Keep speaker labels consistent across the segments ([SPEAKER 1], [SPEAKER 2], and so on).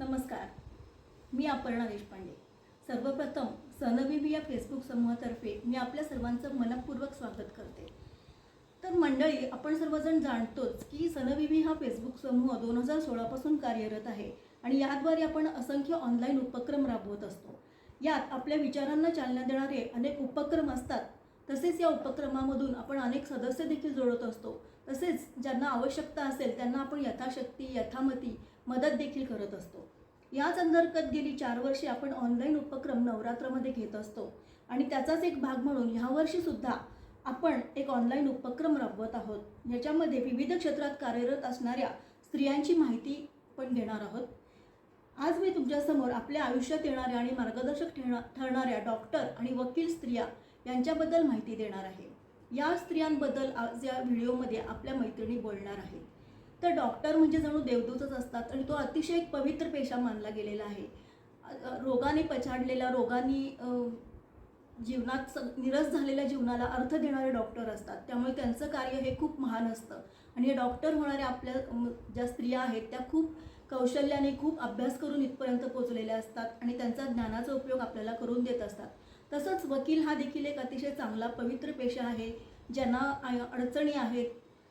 [SPEAKER 1] नमस्कार, मी अपर्णा देशपांडे। सर्वप्रथम सनविवी या फेसबुक समूहातर्फे मी आपल्या सर्वांचं मनपूर्वक स्वागत करते। तर मंडळी, आपण सर्वजण जाणतोच की सनविवी हा फेसबुक समूह 2016 पासून कार्यरत आहे आणि याद्वारे आपण असंख्य ऑनलाईन उपक्रम राबवत असतो। यात आपल्या विचारांना चालना देणारे अनेक उपक्रम असतात। तसेच या उपक्रमामधून आपण अनेक सदस्य देखील जोडत असतो। तसेच ज्यांना आवश्यकता असेल त्यांना आपण यथाशक्ती यथामती मदत देखील करत असतो। याच अंतर्गत गेली 4 वर्षे आपण ऑनलाईन उपक्रम नवरात्रामध्ये घेत असतो आणि त्याचाच एक भाग म्हणून यावर्षी सुद्धा आपण एक ऑनलाईन उपक्रम राबवत आहोत। याच्यामध्ये विविध क्षेत्रात कार्यरत असणाऱ्या स्त्रियांची माहिती पण घेणार आहोत। आज मी तुमच्यासमोर आपल्या आयुष्यात येणाऱ्या आणि मार्गदर्शक ठरणाऱ्या डॉक्टर आणि वकील स्त्रिया यांच्याबद्दल माहिती देणार आहे। या स्त्रियांबद्दल आज या व्हिडिओमध्ये आपल्या मैत्रिणी बोलणार आहेत। तर डॉक्टर म्हणजे जणू देवदूतच असतात आणि तो अतिशय एक पवित्र पेशा मानला गेलेला आहे। रोगाने पछाडलेल्या रोगांनी जीवनात निरस झालेल्या जीवनाला अर्थ देणारे डॉक्टर असतात। त्यामुळे त्यांचं कार्य हे खूप महान असतं आणि हे डॉक्टर होणाऱ्या आपल्या ज्या स्त्रिया आहेत त्या खूप कौशल्याने खूप अभ्यास करून इथपर्यंत पोहोचलेल्या असतात आणि त्यांचा ज्ञानाचा उपयोग आपल्याला करून देत असतात। तसंच वकील हा देखील एक अतिशय चांगला पवित्र पेशा आहे। ज्यांना अडचणी आहेत,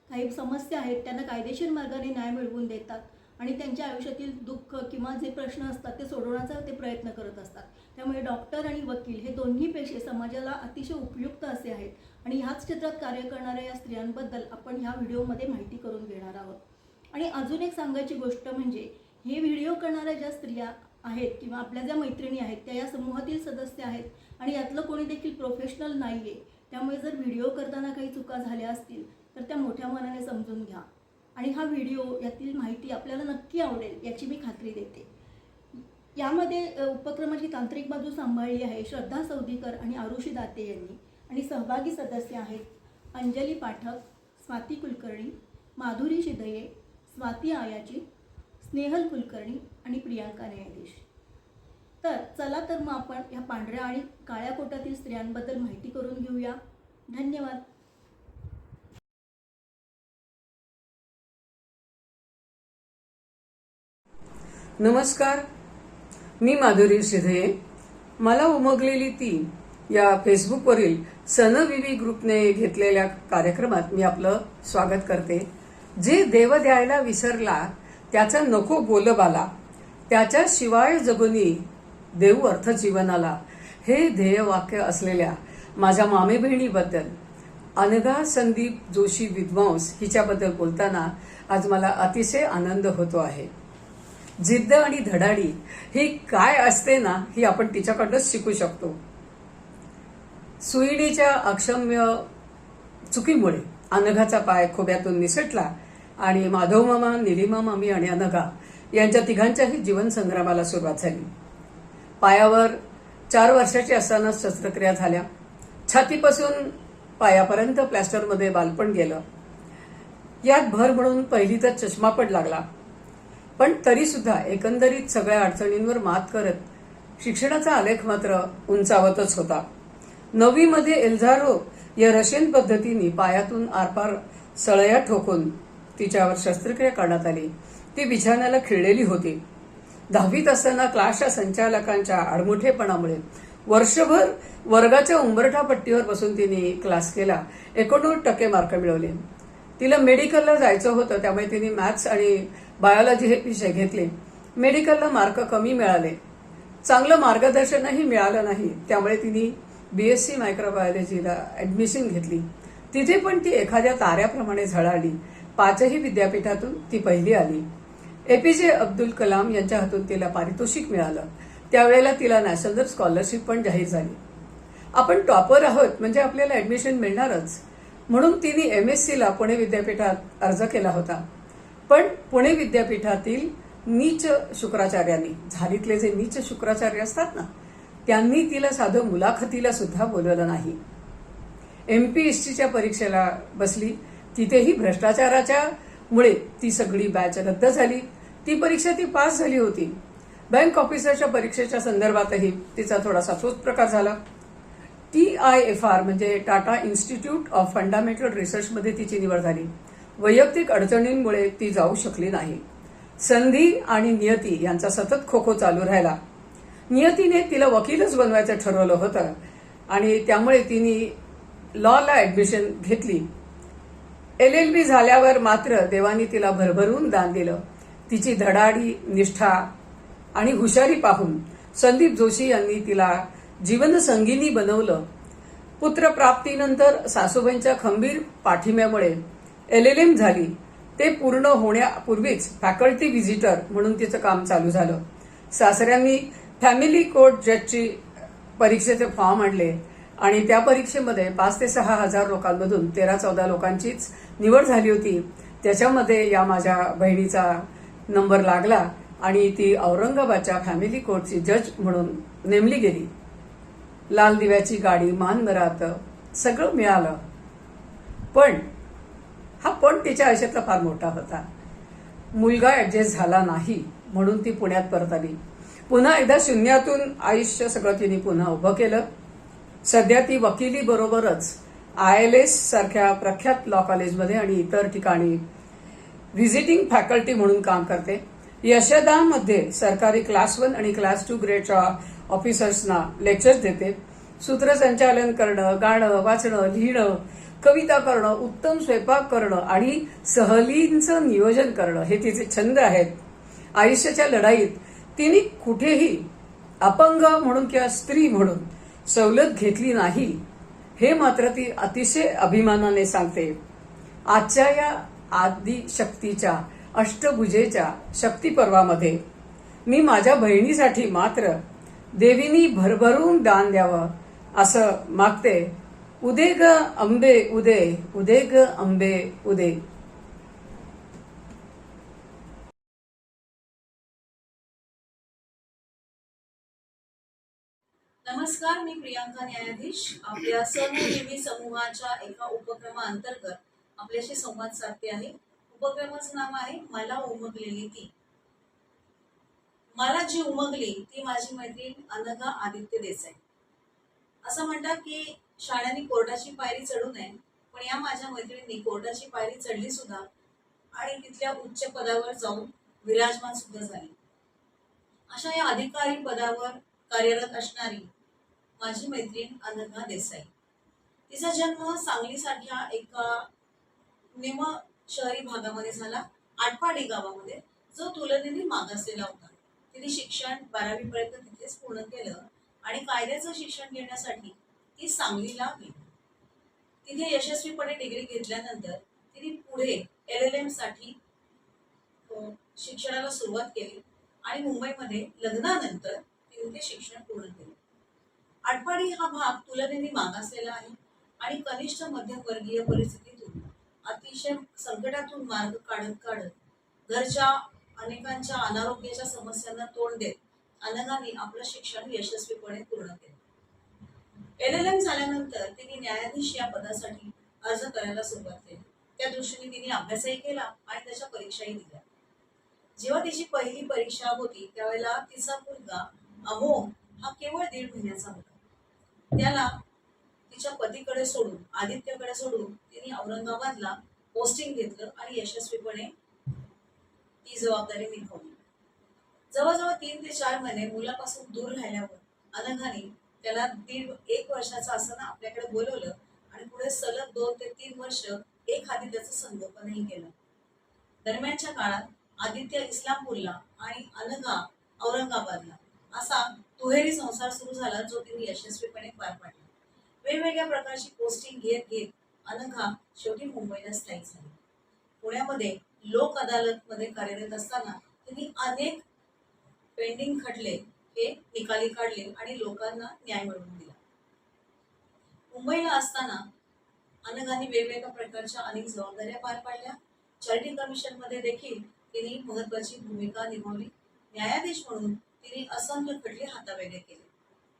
[SPEAKER 1] काही समस्या आहेत, त्यांना कायदेशीर मार्गाने न्याय मिळवून देतात आणि त्यांच्या आयुष्यातील दुःख किंवा जे प्रश्न असतात ते सोडवण्याचा ते प्रयत्न करत असतात। त्यामुळे डॉक्टर आणि वकील हे दोन्ही पेशे समाजाला अतिशय उपयुक्त असे आहेत आणि ह्याच क्षेत्रात कार्य करणाऱ्या या स्त्रियांबद्दल आपण ह्या व्हिडिओमध्ये माहिती करून घेणार आहोत। आणि अजून एक सांगायची गोष्ट म्हणजे हे व्हिडिओ करणाऱ्या ज्या स्त्रिया आहेत किंवा आपल्या ज्या मैत्रिणी आहेत त्या या समूहातील सदस्य आहेत आणि यातलं कोणी देखील प्रोफेशनल नाही आहे। त्यामुळे जर व्हिडिओ करताना काही चुका झाल्या असतील तर त्या मोठ्या मनाने समजून घ्या आणि हा व्हिडिओ यातील माहिती आपल्याला नक्की आवडेल याची मी खात्री देते। यामध्ये उपक्रमाची तांत्रिक बाजू सांभाळली आहे श्रद्धा सौदीकर आणि आरुषी दाते यांनी आणि सहभागी सदस्य आहेत अंजली पाठक, स्वाती कुलकर्णी, माधुरी शिदये, स्वाती आयाची, स्नेहल कुलकर्णी आणि प्रियांका न्यायाधीश। तर चला तर मग आपण या पांढऱ्या आणि काळ्या कोटातील स्त्रियांबद्दल माहिती करून घेऊया। धन्यवाद।
[SPEAKER 2] नमस्कार, मी माधुरी शिदये। मला उमगलेली ती या फेसबुकवरील सनविवी ग्रुपने घेतलेल्या कार्यक्रमात मी आपलं स्वागत करते। जे देव द्यायला विसरला त्याचा नको बोलबाला, त्याच्याशिवाय जगुनी देऊ अर्थ जीवनाला, हे ध्येय वाक्य असलेल्या माझ्या मामे बहिणीबद्दल अनघा संदीप जोशी विद्वांस हिच्याबद्दल बोलताना आज मला अतिशय आनंद होतो आहे। जिद्द आणि धडाडी ही काय असते ना, ही आपण तिच्याकडूनच शिकू शकतो। सुईणीच्या अक्षम्य चुकीमुळे अनघाचा पाय खोब्यातून निसटला आणि माधव मामा, निलिमा मामी आणि अनघा यांच्या तिघांच्याही जीवन संग्रामाला सुरुवात झाली। पायावर 4 वर्षाची असतानाच शस्त्रक्रिया झाल्या। छातीपासून पायापर्यंत प्लॅस्टरमध्ये बालपण गेलं। यात भर म्हणून पहिलीतच चष्मा पण लागला। पण तरी सुद्धा एकंदरीत सगळ्या अडचणींवर मात करत शिक्षणाचा आलेख मात्र उंचावतच होता। 9वी मध्ये एल्झारो या रशियन पद्धतीने पायातून आरपार सळया ठोकून तिच्यावर शस्त्रक्रिया करण्यात आली। ती बिछाण्याला खिळलेली होती। 10वीत असताना क्लासच्या संचालकांच्या आडमुठेपणामुळे वर्षभर वर्गाच्या उंबरठा बसून तिने क्लास केला। 89% मार्क मिळवले। तिला मेडिकलला जायचं होतं, त्यामुळे तिने मॅथ्स आणि बायोलॉजी हे विषय घेतले। मेडिकलला मार्क कमी मिळाले, चांगलं मार्गदर्शनही मिळालं नाही, त्यामुळे तिने BSc मायक्रोबायोलॉजीला ऍडमिशन घेतली। तिथे पण ती एखाद्या ताऱ्याप्रमाणे झळाळली। 5ही विद्यापीठातून ती पहिली आली। APJ अब्दुल कलाम यांच्या हातून तिला पारितोषिक मिळालं। त्यावेळेला तिला नॅशनल स्कॉलरशिप पण जाहीर झाली। आपण टॉपर आहोत म्हणजे आपल्याला ऍडमिशन मिळणारच, म्हणून तिने MScला पुणे विद्यापीठात अर्ज केला होता। पण पुणे विद्यापीठातील नीच शुक्राचार्यांनी, झालीतले जे नीच शुक्राचार्य असतात ना, त्यांनी तिला साधं मुलाखतीला सुद्धा बोलवलं नाही। MPSCच्या परीक्षेला बसली, तिथेही भ्रष्टाचाराच्या मुळे ती सगळी बॅच रद्द झाली। ती परीक्षा ती पास झाली होती। बँक ऑफिसरच्या परीक्षेच्या संदर्भातही तिचा थोडासा तोच प्रकार झाला। TIFR म्हणजे टाटा इन्स्टिट्यूट ऑफ फंडामेंटल रिसर्चमध्ये तिची निवड झाली। वैयक्तिक अडचणींमुळे ती जाऊ शकली नाही। संधी आणि नियती यांचा सतत खो खो चालू राहिला. नियतीने तिला वकीलच बनवायचं ठरवलं होतं आणि त्यामुळे तिने लॉला ऍडमिशन घेतली. LLB झाल्यावर मात्र देवानी तिला भरभरून दान दिलं. तिची धडाडी, निष्ठा आणि हुशारी पाहून संदीप जोशी यांनी तिला जीवनसंगिनी बनवलं. पुत्रप्राप्तीनंतर सासूबाईंच्या खंबीर पाठिंब्यामुळे LLM झाली. ते पूर्ण होण्यापूर्वीच फॅकल्टी व्हिजिटर म्हणून तिचं काम चालू झालं. सासऱ्यांनी फॅमिली कोर्ट जजची परीक्षेचे फॉर्म आणले आणि त्या परीक्षेमध्ये 5 ते 6 हजार लोकांमधून 13-14 लोकांचीच निवड झाली होती. त्याच्यामध्ये या माझ्या बहिणीचा नंबर लागला आणि ती औरंगाबादच्या फॅमिली कोर्टची जज म्हणून नेमली गेली. लाल दिव्याची गाडी, मानमरात सगळं मिळालं. पण तिच्या आयुष्यातला फार मोठा होता. मुलगा ऍडजस्ट झाला नाही म्हणून ती पुण्यात परत आली. पुन्हा एकदा शून्यातून आयुष्य सगळं तिने पुन्हा उभं केलं. सध्या ती वकिली बरोबरच ILS सारख्या प्रख्यात लॉ कॉलेजमध्ये आणि इतर ठिकाणी व्हिजिटिंग फॅकल्टी म्हणून काम करते. यशदामध्ये सरकारी क्लास 1 आणि क्लास 2 ग्रेडच्या ऑफिसर्सना लेक्चर्स देते. सूत्रसंचालन करणं, गाणं, वाचणं, लिहिणं, कविता करणं, उत्तम स्वयंपाक करणं आणि सहलींचं नियोजन करणं हे तिचे छंद आहेत. आयुष्याच्या लढाईत तिने कुठेही अपंग म्हणून किंवा स्त्री म्हणून सवलत घेतली नाही हे मात्र ती अतिशय अभिमानाने सांगते. आजच्या या आदिशक्तीच्या अष्टभुजेच्या शक्तीपर्वामध्ये मी माझ्या बहिणीसाठी मात्र देवीनी भरभरून दान द्यावं असं मागते. उदे ग अंबे उदे, उदे ग अंबे उदे.
[SPEAKER 3] नमस्कार, मी प्रियांका न्यायाधीश आपल्या सहजीवी समूहाच्या एका उपक्रमाअंतर्गत आपल्याशी संवाद साधते आहे. उपक्रमाचं नाव आहे मला उमगलेली ती. मला जी उमगली ती माझी मैत्रीण अनघा आदित्य देसाई. असं म्हणतात की शाळांनी कोर्टाची पायरी चढू नये, पण या माझ्या मैत्रिणींनी कोर्टाची पायरी चढली सुद्धा आणि तिथल्या उच्च पदावर जाऊन विराजमान सुद्धा झाली. अशा या अधिकारी पदावर कार्यरत असणारी माझी मैत्रीण अनघा देसाई. तिचा जन्म सांगलीसारख्या एका निम शहरी भागामध्ये झाला, आटपाडी गावामध्ये, जो तुलनेने मागासलेला होता. तिने शिक्षण 12वी पर्यंत तिथेच पूर्ण केलं आणि कायद्याचं शिक्षण घेण्यासाठी ती सांगलीला गेली. तिथे यशस्वीपणे डिग्री घेतल्यानंतर तिने पुढे LLM साठी शिक्षणाला सुरुवात केली आणि मुंबईमध्ये लग्नानंतर तिने ते शिक्षण पूर्ण केले. आटपाडी हा भाग तुलनेने मागासलेला आहे आणि कनिष्ठ मध्यमवर्गीय परिस्थितीतून अतिशय संकटातून मार्ग काढत घरच्या अनेकांच्या अनारोग्याच्या समस्यांना तोंड देत अनघाने आपलं शिक्षण यशस्वीपणे पूर्ण केलं. LLM झाल्यानंतर तिने न्यायाधीश या पदासाठी अर्ज करायला सुरुवात केली. त्या दृष्टीने तिने अभ्यासही केला आणि त्याच्या परीक्षाही दिल्या. जेव्हा तिची पहिली परीक्षा होती त्यावेळेला तिचा मुलगा अमोघ हा केवळ 1.5 महिन्याचा होता. त्याला तिच्या पतीकडे सोडून, आदित्यकडे सोडून तिने औरंगाबादला पोस्टिंग घेतलं आणि यशस्वीपणे ती जबाबदारी निभावली. जवळजवळ 3 ते 4 महिने मुलापासून दूर राहिल्यावर अनघाने त्याला 1.5 वर्षाचा असताना आपल्याकडे बोलवलं आणि पुढे सलग 2 ते 3 वर्ष एक हाती त्याचं संगोपनही केलं. दरम्यानच्या काळात आदित्य इस्लामपूरला आणि अनघा औरंगाबादला असा दुहेरी संसार सुरू झाला, जो तिने यशस्वीपणे पार पाडला. वेगवेगळ्या प्रकारची पोस्टिंग घेत घेत अनघा शेवटी मुंबईला स्थायिक झाली. पुण्यामध्ये लोक अदालतमध्ये कार्यरत असताना तिने अनेक पेंडिंग खटले हे निकाली काढले आणि लोकांना न्याय मिळवून दिला. मुंबईला असताना अनघाने वेगवेगळ्या प्रकारच्या अनेक जबाबदाऱ्या पार पाडल्या. चॅरिटी कमिशन मध्ये देखील तिने महत्वाची भूमिका निभावली. न्यायाधीश म्हणून तिने असंख्य खटले हातावेगळे केले.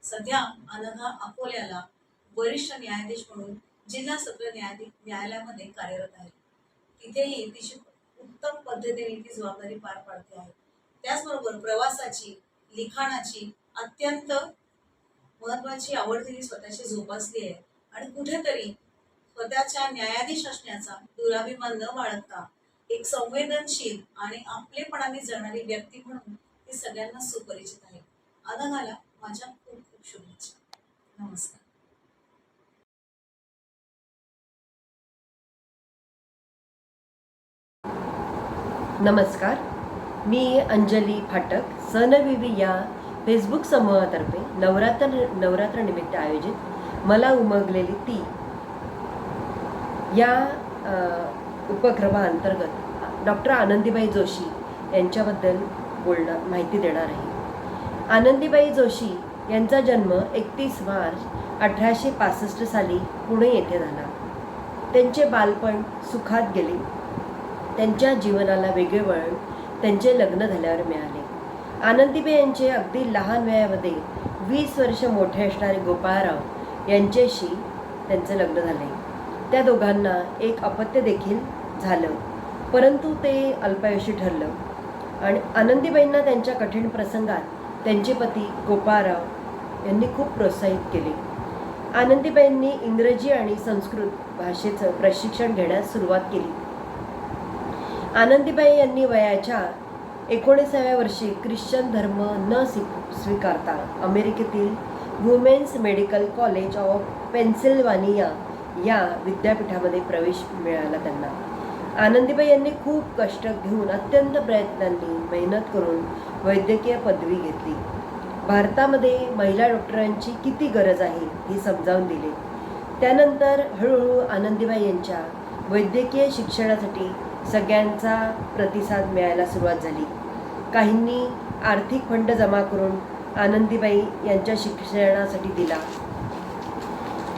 [SPEAKER 3] सध्या अनघा अकोल्याला वरिष्ठ न्यायाधीश म्हणून जिल्हा सत्र न्यायालयामध्ये कार्यरत आहे. तिथेही तिची उत्तम पद्धतीने ती जबाबदारी पार पाडते आहे. त्याचबरोबर प्रवासाची, लिखाणाची अत्यंत महत्वाची आवड तिने स्वतःची जोपासली आहे आणि कुठेतरी स्वतःच्या न्यायाधीश असण्याचा दुराभिमान न बाळगता एक संवेदनशील आणि आपलेपणाने जगणारी व्यक्ती म्हणून ती सगळ्यांना सुपरिचित आहे. अनघाला माझ्या खूप खूप शुभेच्छा. नमस्कार.
[SPEAKER 4] नमस्कार, मी अंजली फाटक सनविवी या फेसबुक समूहातर्फे नवरात्रनिमित्त आयोजित मला उमगलेली ती या उपक्रमाअंतर्गत डॉक्टर आनंदीबाई जोशी यांच्याबद्दल माहिती देणार आहे. आनंदीबाई जोशी यांचा जन्म 31 मार्च 1865 साली पुणे येथे झाला. त्यांचे बालपण सुखात गेले. त्यांच्या जीवनाला वेगळे वळण त्यांचे लग्न झाल्यावर मिळाले. आनंदीबाई यांचे अगदी लहान वयामध्ये 20 वर्ष मोठे असणारे गोपाळराव यांच्याशी त्यांचे लग्न झाले. त्या दोघांना एक अपत्य देखील झालं, परंतु ते अल्पायुषी ठरलं आणि आनंदीबाईंना त्यांच्या कठीण प्रसंगात त्यांचे पती गोपाळराव यांनी खूप प्रोत्साहित केले. आनंदीबाईंनी इंग्रजी आणि संस्कृत भाषेचं प्रशिक्षण घेण्यास सुरुवात केली. आनंदीबाई यांनी वयाच्या 19व्या वर्षी ख्रिश्चन धर्म न स्वीकारता अमेरिकेतील women's medical college of Pennsylvania या विद्यापीठामध्ये प्रवेश मिळाला त्यांना. आनंदीबाई यांनी खूप कष्ट घेऊन अत्यंत प्रयत्नांनी मेहनत करून वैद्यकीय पदवी घेतली. भारतामध्ये महिला डॉक्टरांची किती गरज आहे हे समजावून दिले. त्यानंतर हळूहळू आनंदीबाई यांच्या वैद्यकीय शिक्षणासाठी सगळ्यांचा प्रतिसाद मिळायला सुरुवात झाली. काहींनी आर्थिक फंड जमा करून आनंदीबाई यांच्या शिक्षणासाठी दिला.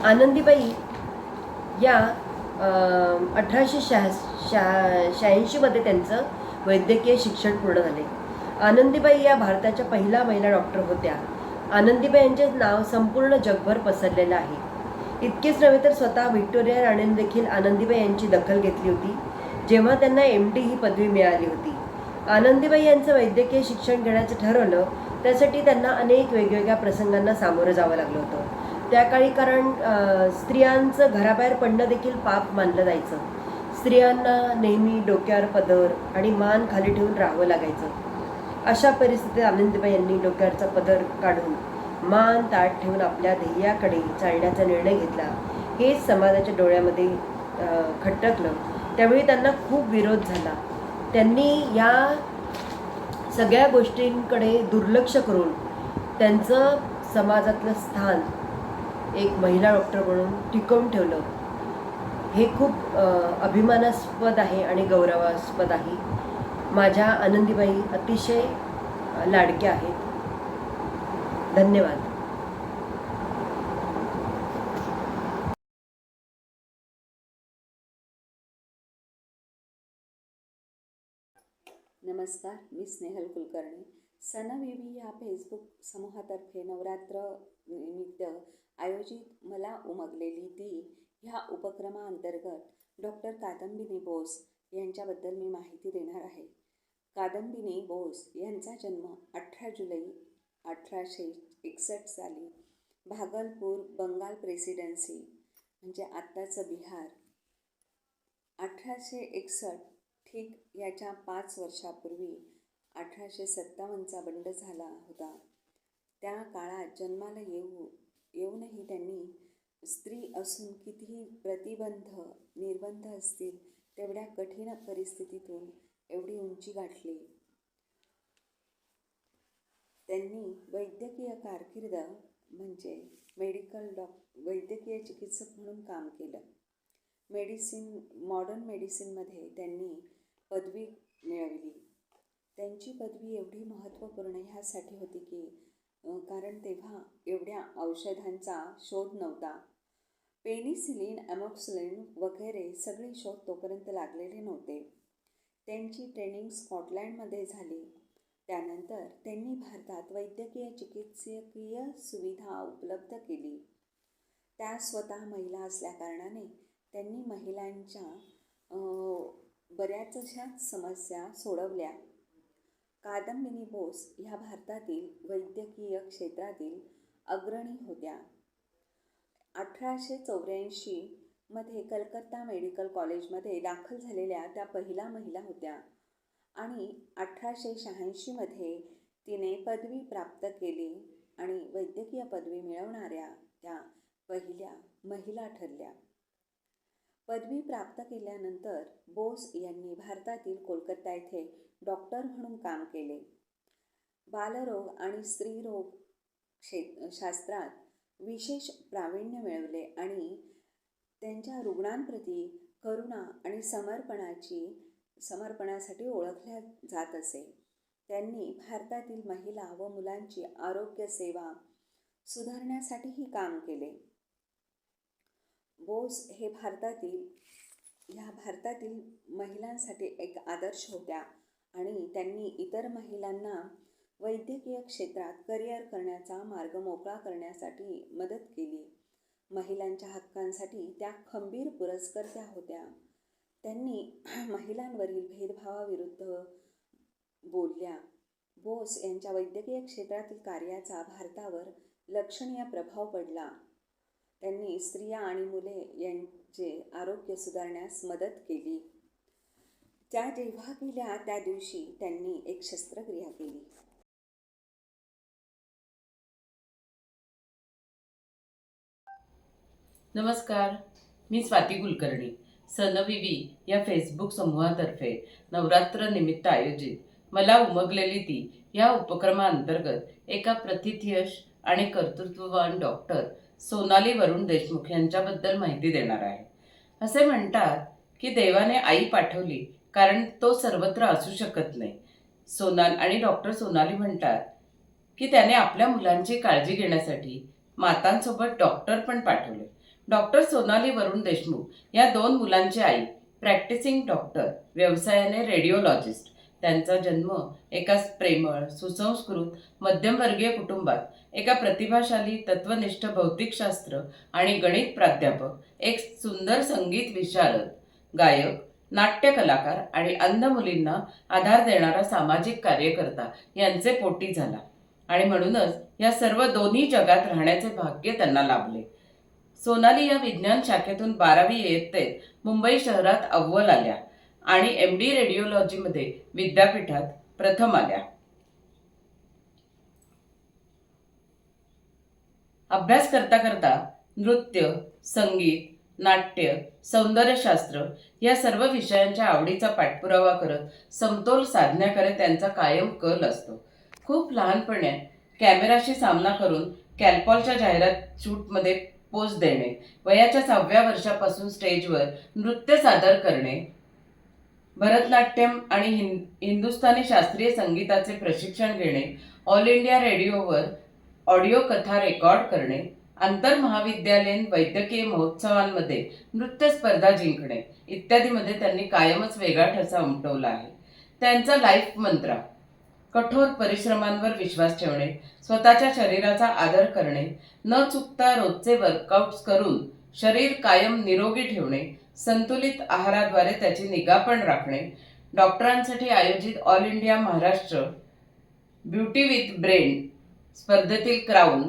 [SPEAKER 4] आनंदीबाई या 1886 मध्ये त्यांचं वैद्यकीय शिक्षण पूर्ण झाले. आनंदीबाई या भारताच्या पहिल्या महिला डॉक्टर होत्या. आनंदीबाई यांचे नाव संपूर्ण जगभर पसरलेलं आहे. इतकेच नव्हे तर स्वतः व्हिक्टोरिया राणीने देखील आनंदीबाई यांची दखल घेतली होती जेव्हा त्यांना MD ही पदवी मिळाली होती. आनंदीबाई यांचं वैद्यकीय शिक्षण घेण्याचं ठरवलं, त्यासाठी त्यांना अनेक वेगवेगळ्या प्रसंगांना सामोरं जावं लागलं होतं. त्या काळी कारण स्त्रियांचं घराबाहेर पडणं देखील पाप मानलं जायचं. स्त्रियांना नेहमी डोक्यावर पदर आणि मान खाली ठेवून राहावं लागायचं. अशा परिस्थितीत आनंदीबाई यांनी डोक्यावरचा पदर काढून मान ताठ ठेवून आपल्या ध्येयाकडे चालण्याचा निर्णय घेतला. हेच समाजाच्या डोळ्यामध्ये खटकलं. त्यावेळी त्यांना खूप विरोध झाला. त्यांनी या सगळ्या गोष्टींकडे दुर्लक्ष करून त्यांचं समाजातलं स्थान एक महिला डॉक्टर म्हणून टिकवून ठेवलं. हे खूप अभिमानास्पद आहे आणि गौरवास्पद आहे. माझ्या आनंदीबाई अतिशय लाडक्या आहेत. धन्यवाद.
[SPEAKER 5] नमस्कार, मी स्नेहल कुलकर्णी. सनविवी या फेसबुक समूहातर्फे नवरात्र निमित्त आयोजित मला उमगलेली ती ह्या उपक्रमाअंतर्गत डॉक्टर कादंबिनी बोस यांच्याबद्दल मी माहिती देणार आहे. कादंबिनी बोस यांचा जन्म 18 जुलै 1861 साली भागलपूर, बंगाल प्रेसिडेन्सी म्हणजे आत्ताचं बिहार 1861 ठीक याच्या 5 वर्षापूर्वी 1857चा बंड झाला होता. त्या काळात जन्माला येऊनही त्यांनी स्त्री असून कितीही निर्बंध असतील तेवढ्या कठीण परिस्थितीतून एवढी उंची गाठली. त्यांनी वैद्यकीय कारकीर्द म्हणजे वैद्यकीय चिकित्सक म्हणून काम केलं. मॉडर्न मेडिसिनमध्ये त्यांनी पदवी मिळवली. त्यांची पदवी एवढी महत्त्वपूर्ण ह्यासाठी होती की कारण तेव्हा एवढ्या औषधांचा शोध नव्हता. पेनिसिलिन, ॲमॉक्सिलिन वगैरे सगळे शोध तोपर्यंत लागलेले नव्हते. त्यांची ट्रेनिंग स्कॉटलँडमध्ये झाली. त्यानंतर त्यांनी भारतात वैद्यकीय चिकित्सकीय सुविधा उपलब्ध केली. त्या स्वतः महिला असल्याकारणाने त्यांनी महिलांच्या बऱ्याचशा समस्या सोडवल्या. कादंबिनी बोस ह्या भारतातील वैद्यकीय क्षेत्रातील अग्रणी होत्या. 1884 मध्ये कलकत्ता मेडिकल कॉलेजमध्ये दाखल झालेल्या त्या पहिल्या महिला होत्या आणि 1886मध्ये तिने पदवी प्राप्त केली आणि वैद्यकीय पदवी मिळवणाऱ्या त्या पहिल्या महिला ठरल्या. पदवी प्राप्त केल्यानंतर बोस यांनी भारतातील कोलकाता येथे डॉक्टर म्हणून काम केले. बालरोग आणि स्त्रीरोग शास्त्रात विशेष प्रावीण्य मिळवले आणि त्यांच्या रुग्णांप्रती करुणा आणि समर्पणासाठी ओळखल्या जात असे. त्यांनी भारतातील महिला व मुलांची आरोग्य सेवा सुधारण्यासाठीही काम केले. बोस हे भारतातील महिलांसाठी एक आदर्श होत्या आणि त्यांनी इतर महिलांना वैद्यकीय क्षेत्रात करिअर करण्याचा मार्ग मोकळा करण्यासाठी मदत केली. महिलांच्या हक्कांसाठी त्या खंबीर पुरस्कर्त्या होत्या. त्यांनी महिलांवरील भेदभावाविरुद्ध बोलल्या. बोस यांच्या वैद्यकीय क्षेत्रातील कार्याचा भारतावर लक्षणीय प्रभाव पडला. त्यांनी स्त्रिया आणि मुले यांचे आरोग्य सुधारण्यास मदत केली. त्या जेव्हा गेल्या त्या दिवशी त्यांनी एक शस्त्रक्रिया केली.
[SPEAKER 6] नमस्कार, मी स्वाती कुलकर्णी. सनविवी या फेसबुक समूहातर्फे नवरात्र निमित्त आयोजित मला उमगलेली ती या उपक्रमाअंतर्गत एका प्रथितयश आणि कर्तृत्ववान डॉक्टर सोनाली वरुण देशमुख यांच्याबद्दल माहिती देणार आहे. असे म्हणतात की देवाने आई पाठवली कारण तो सर्वत्र असू शकत नाही. आणि डॉक्टर सोनाली म्हणतात की त्याने आपल्या मुलांची काळजी घेण्यासाठी मातांसोबत डॉक्टर पण पाठवले. डॉक्टर सोनाली वरुण देशमुख या 2 मुलांची आई, प्रॅक्टिसिंग डॉक्टर, व्यवसायाने रेडिओलॉजिस्ट. त्यांचा जन्म एका प्रेमळ, सुसंस्कृत, मध्यमवर्गीय कुटुंबात एका प्रतिभाशाली तत्वनिष्ठ भौतिकशास्त्र आणि गणित प्राध्यापक, एक सुंदर संगीत विशारद, गायक, नाट्य कलाकार आणि अंध मुलींना आधार देणारा सामाजिक कार्यकर्ता यांचे पोटी झाला आणि म्हणूनच या सर्व दोन्ही जगात राहण्याचे भाग्य त्यांना लाभले. सोनाली या विज्ञान शाखेतून 12वी इयत्तेत मुंबई शहरात अव्वल आल्या आणि MD रेडिओलॉजीमध्ये विद्यापीठात प्रथम आल्या. अभ्यास करता करता नृत्य, संगीत, नाट्य, सौंदर्यशास्त्र या सर्व विषयांच्या आवडीचा पाठपुरावा करत समतोल साधण्याकडे त्यांचा कायम कल असतो. खूप लहानपणी कॅमेराशी सामना करून कॅल्पॉलच्या जाहिरात शूटमध्ये पोज देणे, वयाच्या 6व्या वर्षापासून स्टेजवर नृत्य सादर करणे, भरतनाट्यम आणि हिंदुस्थानी शास्त्रीय संगीताचे प्रशिक्षण घेणे, ऑल इंडिया रेडिओवर ऑडिओ कथा रेकॉर्ड करणे, आंतरमहाविद्यालयीन वैद्यकीय महोत्सवांमध्ये नृत्य स्पर्धा जिंकणे इत्यादीमध्ये त्यांनी कायमच वेगळा ठसा उमटवला आहे. त्यांचा लाईफ मंत्र कठोर परिश्रमांवर विश्वास ठेवणे, स्वतःच्या शरीराचा आदर करणे, न चुकता रोजचे वर्कआउट्स करून शरीर कायम निरोगी ठेवणे, संतुलित आहाराद्वारे त्याची निगा पण राखणे, डॉक्टरांसाठी आयोजित all India Maharashtra beauty with brain स्पर्धेतील क्राऊन,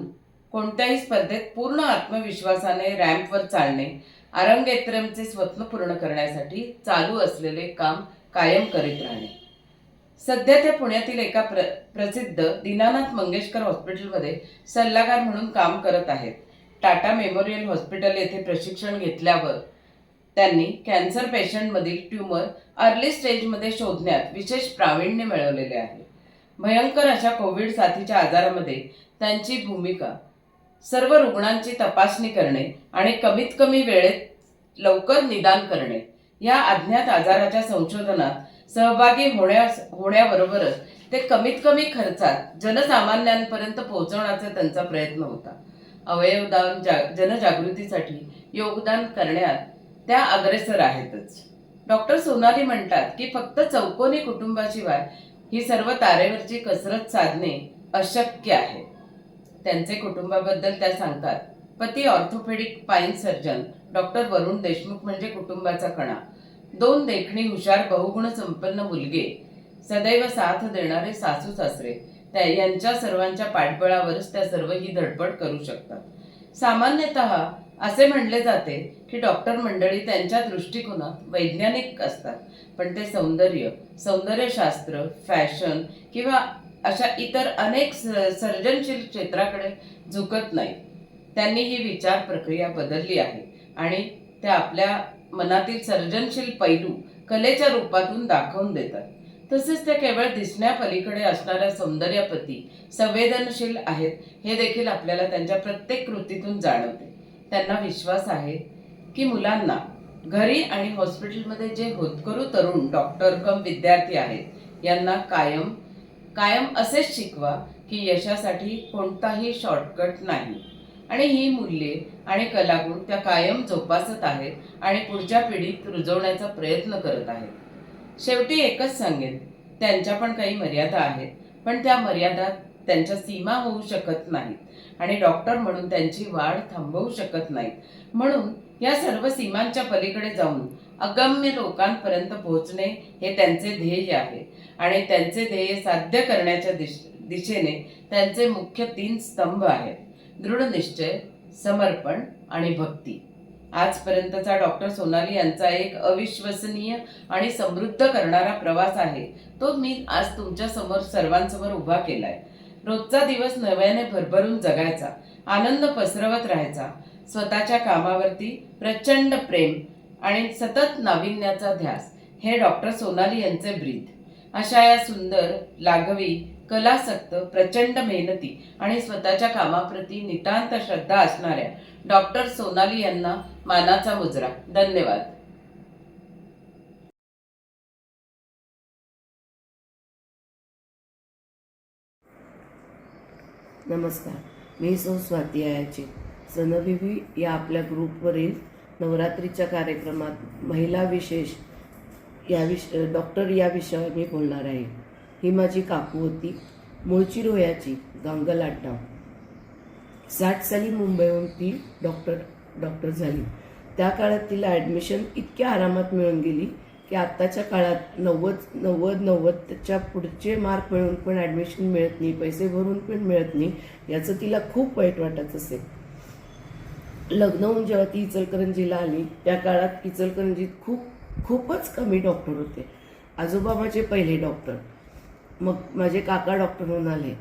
[SPEAKER 6] कोणत्याही स्पर्धेत पूर्ण आत्मविश्वासाने रॅम्पवर चालणे, अरंगेत्रमचे स्वप्न पूर्ण करण्यासाठी चालू असलेले काम कायम करीत राहणे. सध्या त्या पुण्यातील एका प्रसिद्ध दीनानाथ मंगेशकर हॉस्पिटलमध्ये सल्लागार म्हणून काम करत आहेत. टाटा मेमोरियल हॉस्पिटल येथे प्रशिक्षण घेतल्यावर त्यांनी कॅन्सर पेशंटमधील ट्यूमर अर्ली स्टेजमध्ये शोधण्यात विशेष प्रावीण्य मिळवलेले आहे. भयंकर अशा कोविड साथीच्या आजारामध्ये त्यांची भूमिका सर्व रुग्णांची तपासणी करणे आणि कमीत कमी वेळेत लवकर निदान करणे, या अज्ञात आजाराच्या संशोधनात सहभागी होण्याबरोबरच ते कमीत कमी खर्चात जनसामान्यांपर्यंत पोहोचवण्याचा त्यांचा प्रयत्न होता. अवयवदान जनजागृतीसाठी योगदान करण्यात त्या अग्रेसर आहेतच. डॉक्टर सोनाली म्हणतात की फक्त चौकोनी कुटुंबाशिवाय ही सर्व तारेवरची कसरत साधणे अशक्य आहे. त्यांचे कुटुंबाबद्दल त्या सांगतात, पती ऑर्थोपेडिक स्पाइन सर्जन डॉक्टर वरुण देशमुख म्हणजे कुटुंबाचा कणा. 2 देखणी हुशार बहुगुण संपन्न मुलगे, सदैव साथ देणारे सासू सासरे, यांच्या सर्वांच्या पाठबळावरच त्या सर्व ही धडपड करू शकतात. सामान्यतः असे म्हणले जाते की डॉक्टर मंडळी त्यांच्या दृष्टिकोनात वैज्ञानिक असतात, पण ते सौंदर्यशास्त्र, फॅशन किंवा अशा इतर अनेक सर्जनशील क्षेत्राकडे झुकत नाहीत. त्यांनी ही विचार प्रक्रिया बदलली आहे आणि ते आपल्या मनातील सर्जनशील पैलू कलेच्या रूपातून दाखवून देतात. तसेच ते केवळ दिसण्यापलीकडे असणाऱ्या सौंदर्यप्रती संवेदनशील आहेत हे देखील आपल्याला त्यांच्या प्रत्येक कृतीतून जाणवते. त्यांना विश्वास आहे की मुलांना घरी आणि हॉस्पिटलमध्ये जे होतकरू तरुण डॉक्टर कम विद्यार्थी आहेत यांना कायम असेच शिकवा की यशासाठी कोणताही शॉर्टकट नाही. आणि ही मूल्ये आणि कलागुण त्या कायम जोपासत आहेत आणि पुढच्या पिढीत रुजवण्याचा प्रयत्न करत आहेत. शेवटी एकच सांगेन, त्यांच्या पण काही मर्यादा आहेत, पण त्या मर्यादा त्यांच्या सीमा होऊ शकत नाहीत आणि डॉक्टर म्हणून त्यांची वाढ थांबवू शकत नाहीत. म्हणून या सर्व सीमांच्या पलीकडे जाऊन अगम्य लोकांपर्यंत पोहोचणे हे त्यांचे ध्येय आहे आणि त्यांचे ध्येय साध्य करण्याच्या दिशेने त्यांचे मुख्य 3 स्तंभ आहेत: दृढ निश्चय, समर्पण आणि भक्ती. आजपर्यंतचा डॉक्टर सोनाली यांचा एक अविश्वसनीय आणि समृद्ध करणारा प्रवास आहे, तो मी आज तुमच्या सर्वांसमोर उभा केलाय. रोजचा दिवस नव्याने भरभरून जगायचा, आनंद पसरवत राहायचा, स्वतःच्या कामावरती प्रचंड प्रेम आणि सतत नाविन्याचा ध्यास हे डॉक्टर सोनाली यांचे ब्रीद. अशा या सुंदर, लाघवी, कलासक्त, प्रचंड मेहनती आणि स्वतःच्या कामाप्रती नितांत श्रद्धा असणाऱ्या डॉक्टर सोनाली यांना मानाचा मुजरा. धन्यवाद.
[SPEAKER 7] नमस्कार, मी सौ स्वाती आयाची. सनबीबी या आपल्या ग्रुपवरील नवरात्रीच्या कार्यक्रमात महिला विशेष डॉक्टर या विषयावर मी बोलणार आहे. ही माझी काकू होती, मूळची रोह्याची, गांगल आडनाव. 60 साली मुंबईहून ती डॉक्टर झाली. त्या काळात तिला ॲडमिशन इतक्या आरामात मिळून गेली की आत्ताच्या काळात 90च्या पुढचे मार्क मिळून पण ॲडमिशन मिळत नाही, पैसे भरून पण मिळत नाही, याचं तिला खूप वाईट वाटत असे. लग्न होऊन जेव्हा ती इचलकरंजीला आली त्या काळात इचलकरंजीत खूपच कमी डॉक्टर होते. आजोबा माझे पहिले डॉक्टर, मग माझे काका डॉक्टर होऊन आले.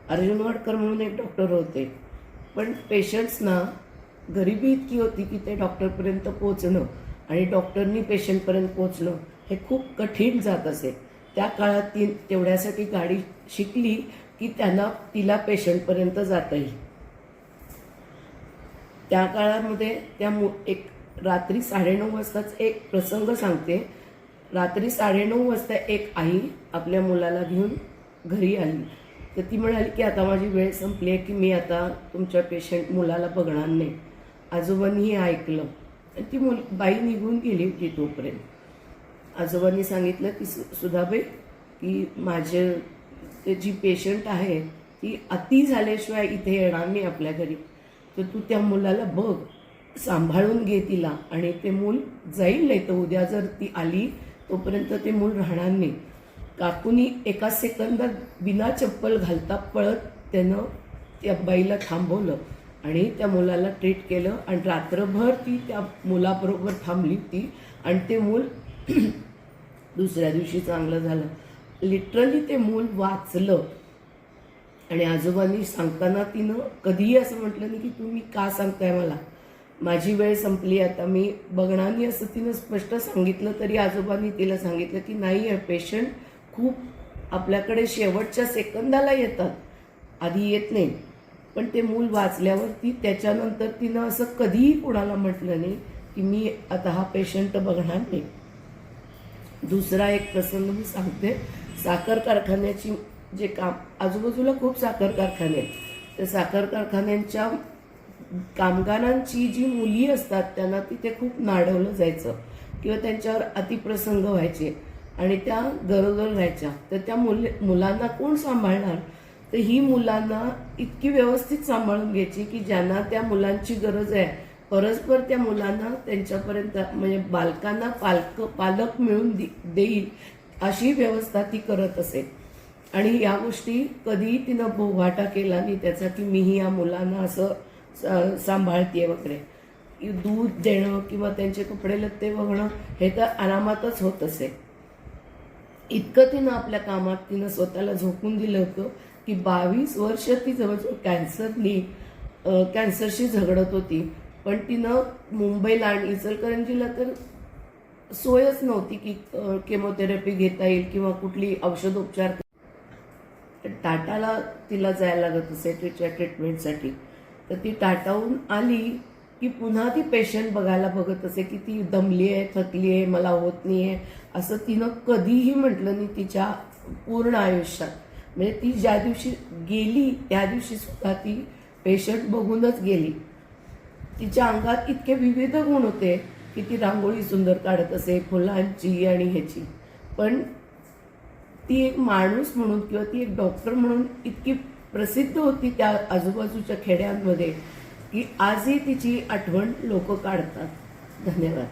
[SPEAKER 7] अर्जुन वाडकर म्हणून एक डॉक्टर होते, पण पेशंट्सना गरिबी इतकी होती की ते डॉक्टरपर्यंत पोचणं आणि डॉक्टरनी पेशंटपर्यंत पोचणं हे खूप कठीण जात असे. त्या काळात ती तेवढ्यासाठी गाडी शिकली की तिला पेशंटपर्यंत जाता येईल. त्या काळामध्ये एक रात्री 9:30 वाजताच एक प्रसंग सांगते. रात्री 9:30 वाजता एक आई आपल्या मुलाला घेऊन घरी आली. तर ती म्हणाली की आता माझी वेळ संपली आहे की मी आता तुमच्या मुलाला बघणार नाही. आजोबांनी हे ऐकलं आणि ती बाई निघून गेली होती. तोपर्यंत आजोबांनी सांगितलं की सुधाबाई, की ते जी पेशंट आहे ती अति झाल्याशिवाय इथे येणार नाही आपल्या घरी, तर तू त्या मुलाला बघ, सांभाळून घे तिला आणि ते मूल जाईल, नाही तर उद्या जर ती आली तोपर्यंत ते मूल राहणार नाही. काकूनी एका सेकंदात बिना चप्पल घालता पळत त्यानं त्या बाईला थांबवलं आणि त्या मुलाला ट्रीट केलं आणि रात्रभर ती त्या मुलाबरोबर थांबली होती आणि ते मूल दुसऱ्या दिवशी चांगलं झालं. लिटरली ते मूल वाचलं. आणि आजोबांनी सांगताना तिनं कधीही असं म्हटलं नाही की तुम्ही का सांगताय मला, माझी वेळ संपली, आता मी बघणार नाही, असं तिनं स्पष्ट सांगितलं. तरी आजोबांनी तिला सांगितलं की नाही, पेशंट खूप आपल्याकडे शेवटच्या सेकंदाला येतात, आधी येत नाही. पण ते मूल वाचल्यावरती त्याच्यानंतर तिनं असं कधीही कोणाला म्हटलं नाही की मी आता हा पेशंट बघणार नाही. दुसरा एक प्रसंग मी सांगते. साखर कारखान्याची जे काम, आजूबाजूला खूप साखर कारखाने आहेत, त्या साखर कारखान्यांच्या कामगारांची जी मुली असतात त्यांना तिथे खूप नाडवलं जायचं किंवा त्यांच्यावर अतिप्रसंग व्हायचे आणि त्या गरोदर राहायच्या. तर त्या मुलांना कोण सांभाळणार, तर ही मुलांना इतकी व्यवस्थित सांभाळून घ्यायची की ज्यांना त्या मुलांची गरज आहे परस्पर त्या मुलांना त्यांच्यापर्यंत, म्हणजे बालकांना पालक मिळून देईल अशी व्यवस्था ती करत असे. आणि या गोष्टी कधीही तिनं बोभाटा केला नाही त्याचा की मीही या मुलांना असं सांभाळते वगैरे. दूध देणं किंवा त्यांचे कपडे लत्ते बघणं हे तर आरामातच होत असे. इतकं तिनं आपल्या कामात तिनं स्वतःला झोकून दिलं होतं की 22 वर्ष ती जवळजवळ कॅन्सरशी झगडत होती. पण तिनं मुंबईला आणि इचलकरंजीला तर सोयच नव्हती की केमोथेरपी घेता येईल किंवा कुठली औषधोपचार. टाटाला तिला जायला लागत असे तिच्या ट्रीटमेंटसाठी. तर ती टाटाहून आली की पुन्हा ती पेशंट बघायला बघत असे की ती दमली आहे, थकली आहे, मला होत नाही आहे असं तिनं कधीही म्हटलं नाही तिच्या पूर्ण आयुष्यात. म्हणजे ती ज्या दिवशी गेली त्या दिवशी सुद्धा ती पेशंट बघूनच गेली. तिच्या अंगात इतके विविध गुण होते की ती रांगोळी सुंदर काढत असे, फुलांची आणि ह्याची. पण ती एक माणूस म्हणून किंवा ती एक डॉक्टर म्हणून इतकी प्रसिद्ध होती त्या आजूबाजूच्या खेड्यांमध्ये की आजही तिची आठवण लोक काढतात. धन्यवाद.